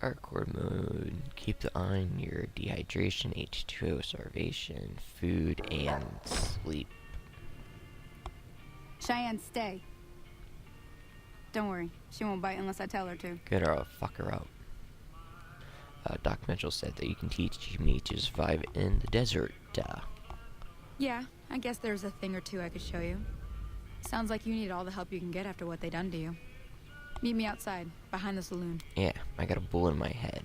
hardcore mode. Keep the eye on your dehydration, H2O starvation, food, and sleep. Cheyenne, stay. Don't worry, she won't bite unless I tell her to. Good, or I'll fuck her up. Doc Mitchell said that you can teach me to survive in the desert. Yeah, I guess there's a thing or two I could show you. Sounds like you need all the help you can get after what they done to you. Meet me outside, behind the saloon. Yeah, I got a bullet in my head.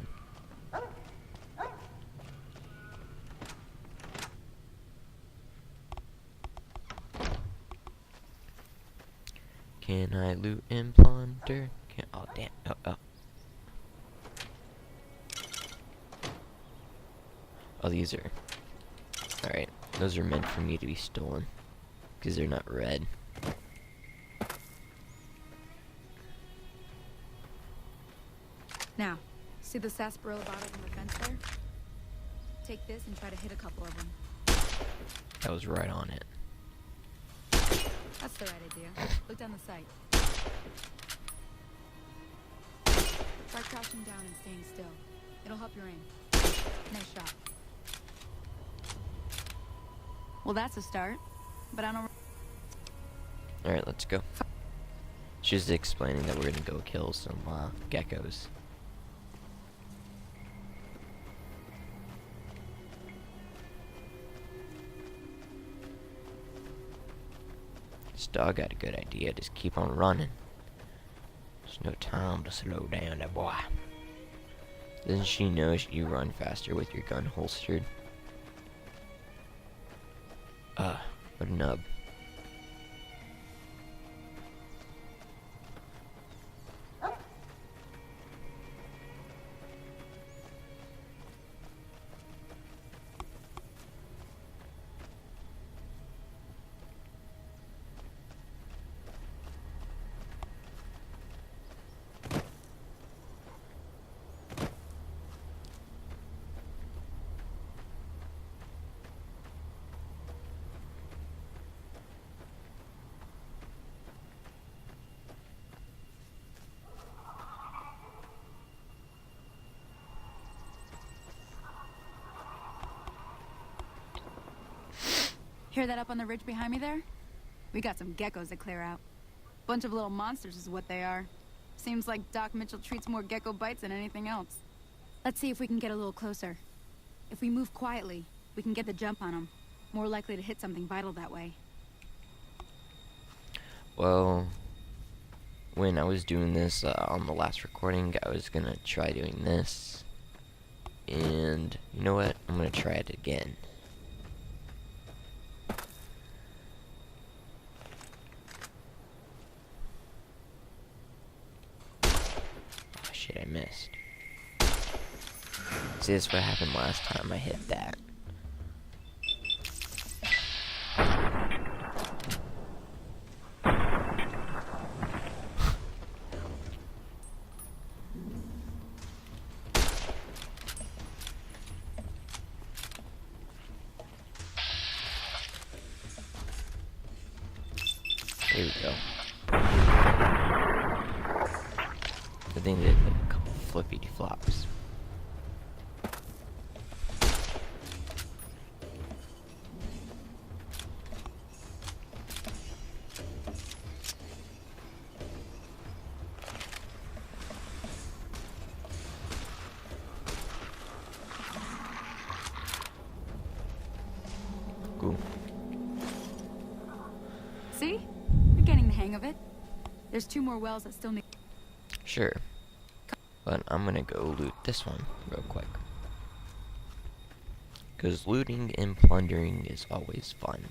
Can I loot and plunder? Oh, damn. Oh. Oh, these are... Alright, those are meant for me to be stolen. Because they're not red. Now, see the sarsaparilla bottles on the fence there? Take this and try to hit a couple of them. That was right on it. That's the right idea. Look down the sight. Try crouching down and staying still. It'll help your aim. Nice shot. Well, that's a start. But I don't... Alright, let's go. She's explaining that we're gonna go kill some geckos. This dog got a good idea. Just keep on running. There's no time to slow down, that boy. Doesn't she know you run faster with your gun holstered? What a nub. Hear that up on the ridge behind me there? We got some geckos to clear out. Bunch of little monsters is what they are. Seems like Doc Mitchell treats more gecko bites than anything else. Let's see if we can get a little closer. If we move quietly, we can get the jump on them. More likely to hit something vital that way. Well, when I was doing this on the last recording, I was gonna try doing this. And you know what? I'm gonna try it again. I missed. See, that's what happened last time I hit that. Here we go. The thing did like a couple flippity flops. Cool. See? You're getting the hang of it. There's 2 more wells that still need... Sure. But I'm gonna go loot this one real quick. Because looting and plundering is always fun.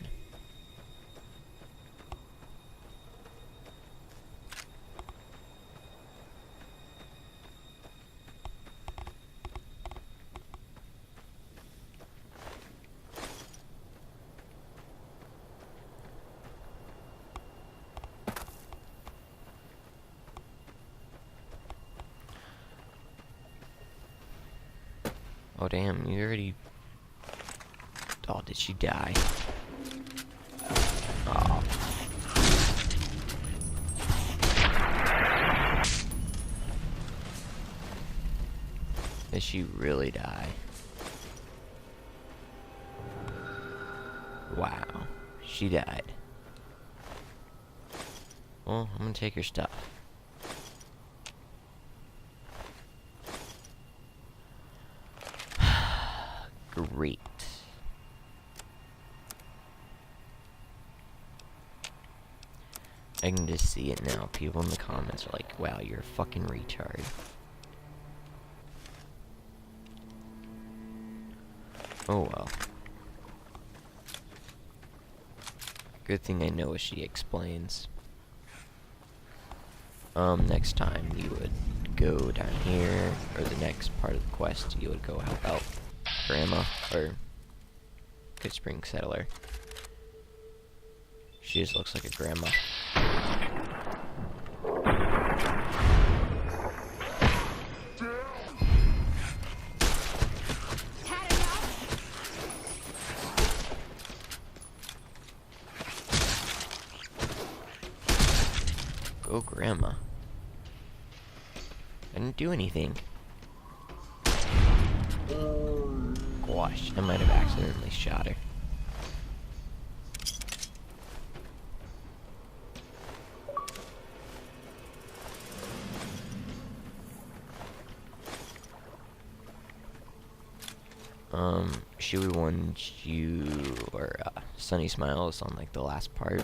Oh damn, you already... Oh, did she die? Oh. Did she really die? Wow. She died. Well, I'm gonna take her stuff. Great. I can just see it now. People in the comments are like, wow, you're a fucking retard. Oh well. Good thing I know what she explains. Next time you would go down here, or the next part of the quest, you would go help out Grandma, or Goodspring Settler. She just looks like a grandma. Go, Grandma. I didn't do anything. Gosh, I might have accidentally shot her. She would want you, or Sunny Smiles on like the last part.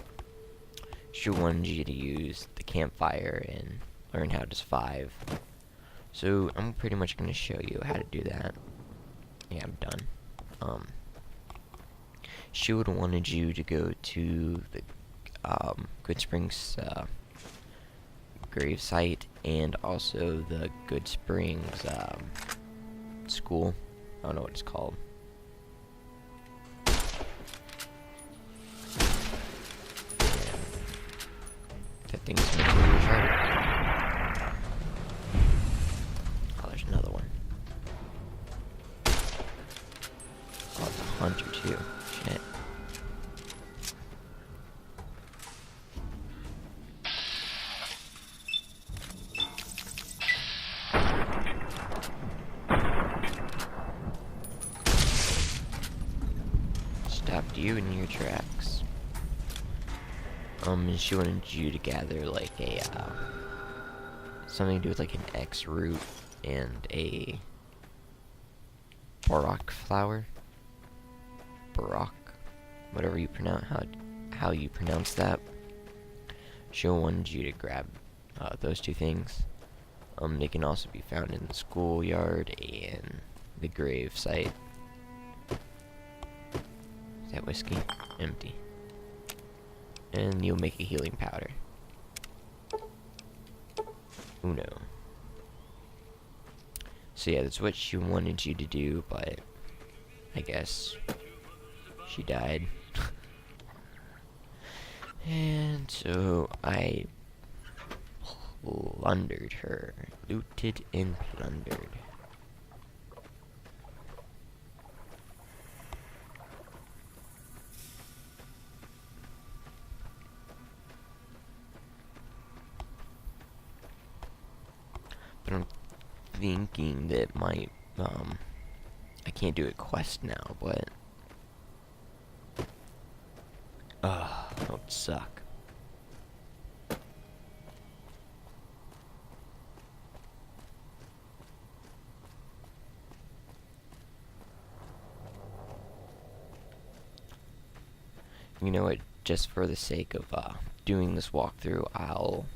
She wanted you to use the campfire and learn how to survive. So I'm pretty much gonna show you how to do that. Yeah, I'm done. She would have wanted you to go to the Goodsprings grave site and also the Goodsprings school. I don't know what it's called. That thing's retarded. Oh, there's another one. Oh, it's a hunter too. Shit. Stopped you in your tracks. She wanted you to gather like a, something to do with like an X root and a Baroque flower. Baroque, whatever you pronounce, how you pronounce that. She wanted you to grab those two things. They can also be found in the schoolyard and the grave site. Is that whiskey? Empty. And you'll make a healing powder. Uno. So yeah, that's what she wanted you to do, but I guess she died. And so I plundered her. Looted and plundered. But I'm thinking that my, I can't do a quest now, but, that would suck. You know what, just for the sake of, doing this walkthrough, I'll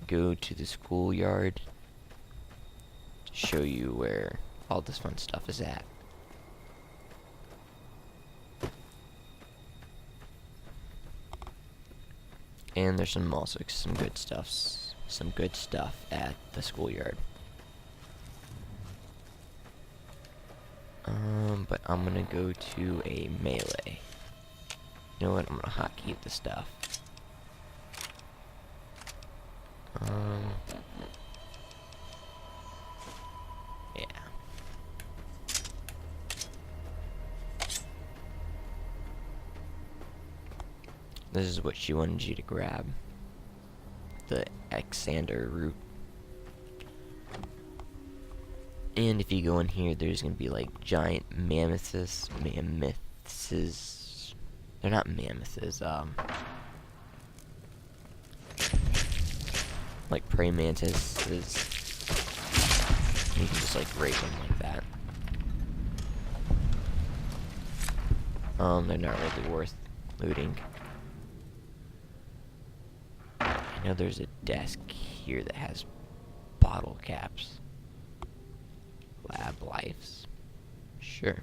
go to the schoolyard to show you where all this fun stuff is at. And there's also some good stuff at the schoolyard. But I'm gonna go to a melee. You know what? I'm gonna hotkey the stuff. Yeah. This is what she wanted you to grab. The Xander root. And if you go in here, there's gonna be like giant mammoths. They're not mammoths. Like praying mantises. You can just like rape them like that. They're not really worth looting. I know there's a desk here that has bottle caps. Lab lives. Sure.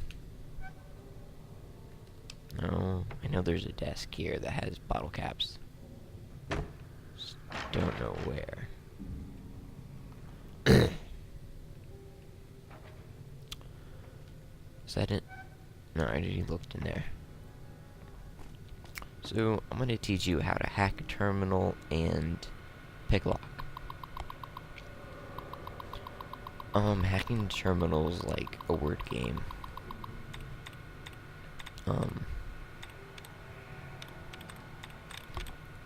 No, I know there's a desk here that has bottle caps. Just don't know where. Is that it? No, I already looked in there. So, I'm going to teach you how to hack a terminal and pick a lock. Hacking terminals like a word game.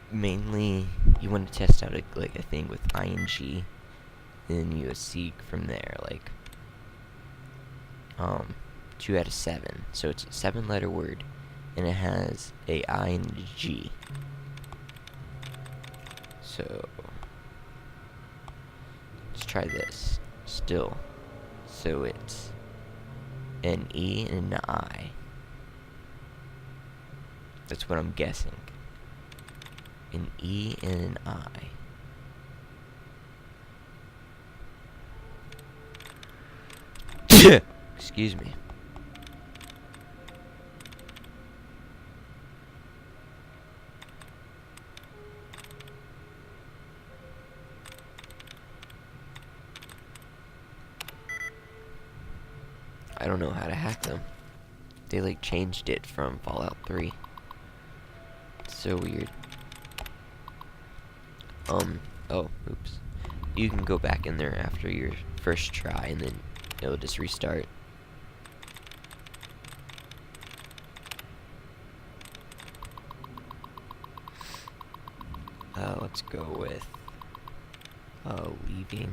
Mainly, you want to test out a thing with ing, then you seek from there, like, 2 out of 7. So it's a 7-letter word, and it has a I and a G. So, let's try this. Still. So it's an E and an I. That's what I'm guessing. An E and an I. Excuse me. I don't know how to hack them. They like changed it from Fallout 3. It's so weird. Oh, oops. You can go back in there after your first try and then it'll just restart. Let's go with leaving.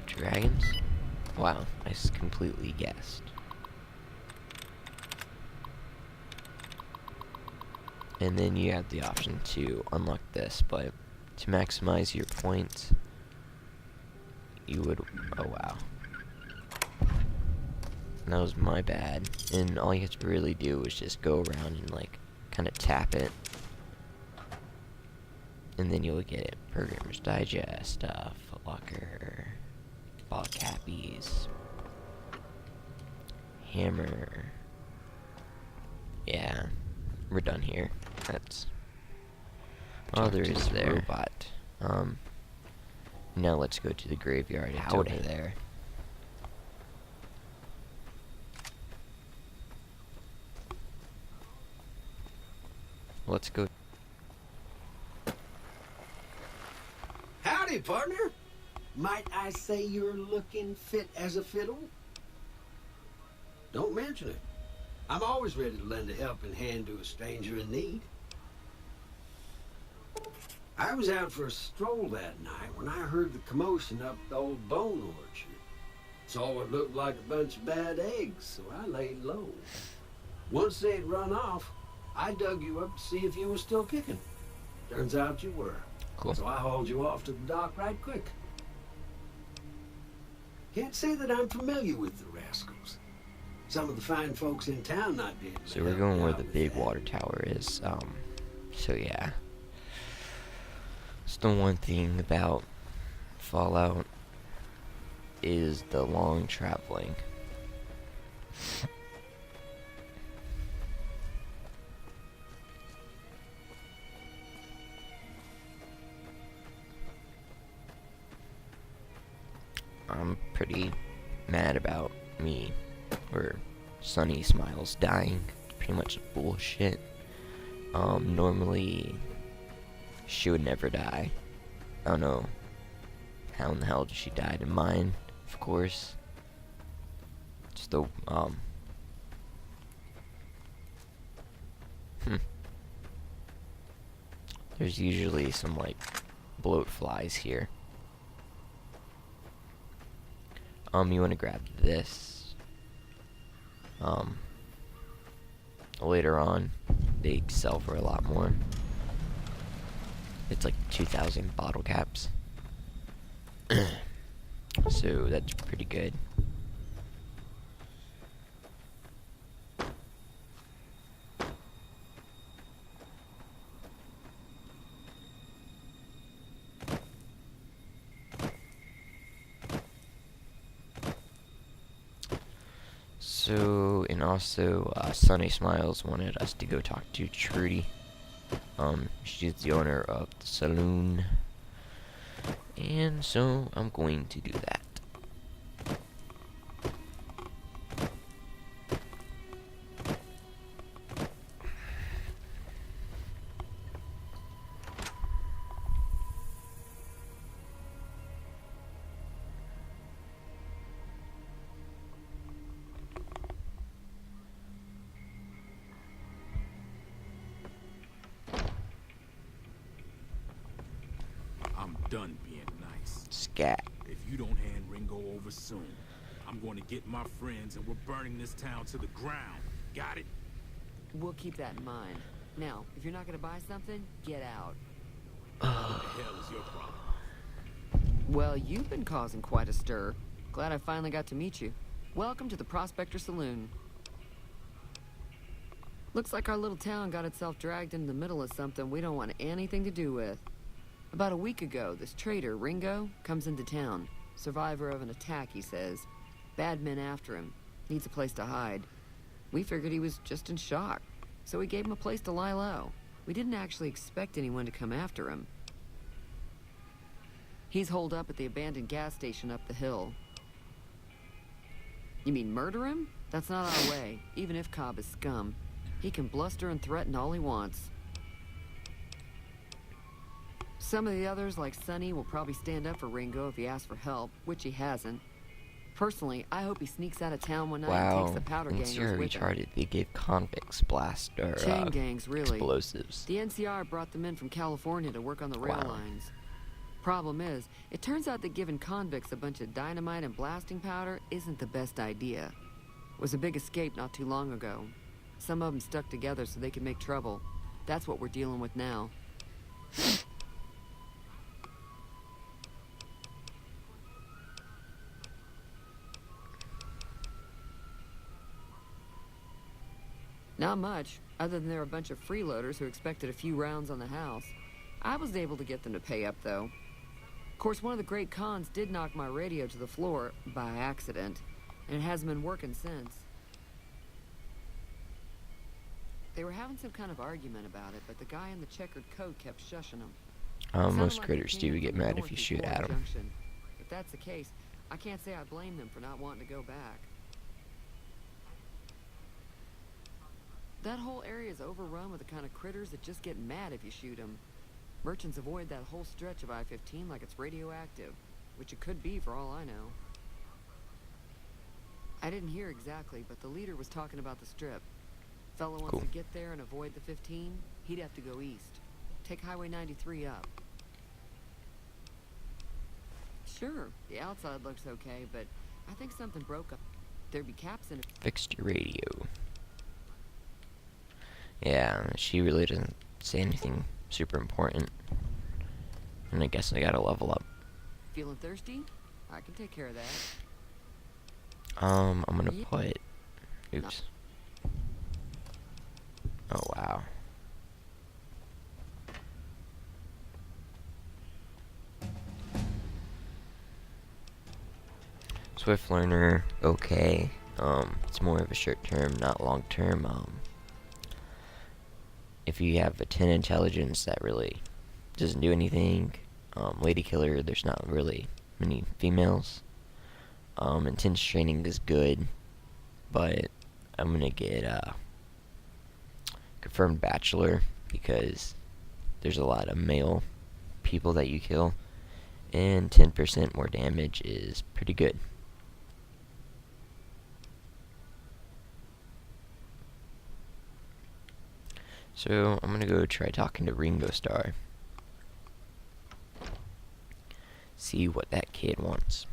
Dragons? Wow, I just completely guessed. And then you have the option to unlock this, but to maximize your points, you would, oh wow. That was my bad. And all you have to really do is just go around and like, kind of tap it. And then you'll get it. Programmer's Digest, Foot Locker, ball cappies, hammer. Yeah, we're done here. That's all there is there. Robot. Now let's go to the graveyard. It's over there. Let's go. Howdy, partner. Might I say you're looking fit as a fiddle? Don't mention it. I'm always ready to lend a helping hand to a stranger in need. I was out for a stroll that night when I heard the commotion up the old bone orchard. Saw what looked like a bunch of bad eggs, so I laid low. Once they'd run off, I dug you up to see if you were still kicking. Turns out you were. Cool. So I hauled you off to the dock right quick. Can't say that I'm familiar with the rascals. Some of the fine folks in town not being. So we're going where the big water tower is. So yeah. It's the one thing about Fallout is the long traveling. I'm pretty mad about me or Sunny Smiles dying. It's pretty much bullshit. Normally she would never die. I don't know how in the hell she died in mine, of course. Just the There's usually some, like, bloat flies here. You want to grab this. Later on, they sell for a lot more. It's like 2,000 bottle caps. So that's pretty good. So, and also, Sunny Smiles wanted us to go talk to Trudy. She's the owner of the saloon. And so, I'm going to do that. I'm done being nice. Scat. If you don't hand Ringo over soon, I'm going to get my friends and we're burning this town to the ground. Got it? We'll keep that in mind. Now, if you're not gonna buy something, get out. What the hell is your problem? Well, you've been causing quite a stir. Glad I finally got to meet you. Welcome to the Prospector Saloon. Looks like our little town got itself dragged into the middle of something we don't want anything to do with. About a week ago, this trader, Ringo, comes into town. Survivor of an attack, he says. Bad men after him. Needs a place to hide. We figured he was just in shock, so we gave him a place to lie low. We didn't actually expect anyone to come after him. He's holed up at the abandoned gas station up the hill. You mean murder him? That's not our way, even if Cobb is scum. He can bluster and threaten all he wants. Some of the others, like Sonny, will probably stand up for Ringo if he asks for help, which he hasn't. Personally, I hope he sneaks out of town one night and Wow, takes the powder it's gangers with him. retarded. They gave convicts blast or Chain gangs, really. explosives. The NCR brought them in from California to work on the rail Wow. lines. Problem is, it turns out that giving convicts a bunch of dynamite and blasting powder isn't the best idea. It was a big escape not too long ago. Some of them stuck together so they could make trouble. That's what we're dealing with now. Not much, other than they're a bunch of freeloaders who expected a few rounds on the house. I was able to get them to pay up, though. Of course, one of the great cons did knock my radio to the floor by accident, and it hasn't been working since. They were having some kind of argument about it, but the guy in the checkered coat kept shushing them. Sounded Most like critters they came do in get from the mad if north you in shoot Florida at them. Junction. If that's the case, I can't say I blame them for not wanting to go back. That whole area is overrun with the kind of critters that just get mad if you shoot them. Merchants avoid that whole stretch of I-15 like it's radioactive, which it could be for all I know. I didn't hear exactly, but the leader was talking about the strip. Fellow wants Cool. to get there and avoid the 15, he'd have to go east. Take Highway 93 up. Sure, the outside looks okay, but I think something broke up. There'd be caps in it. Fixed your radio. Yeah, she really doesn't say anything super important. And I guess I gotta level up. Feeling thirsty? I can take care of that. I'm gonna Yeah. put... Oops. Oh, wow. Swift learner, okay. It's more of a short term, not long term. If you have a 10 intelligence, that really doesn't do anything. Lady killer, there's not really many females. Intense training is good, but I'm gonna get confirmed bachelor because there's a lot of male people that you kill, and 10% more damage is pretty good. So I'm gonna go try talking to Ringo Starr. see what that kid wants.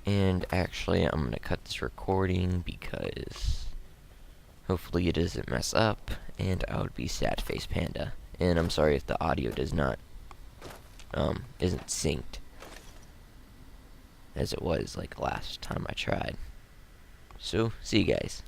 And actually, I'm going to cut this recording because hopefully it doesn't mess up, and I would be sad face panda. And I'm sorry if the audio does not, isn't synced as it was like last time I tried. So, see you guys.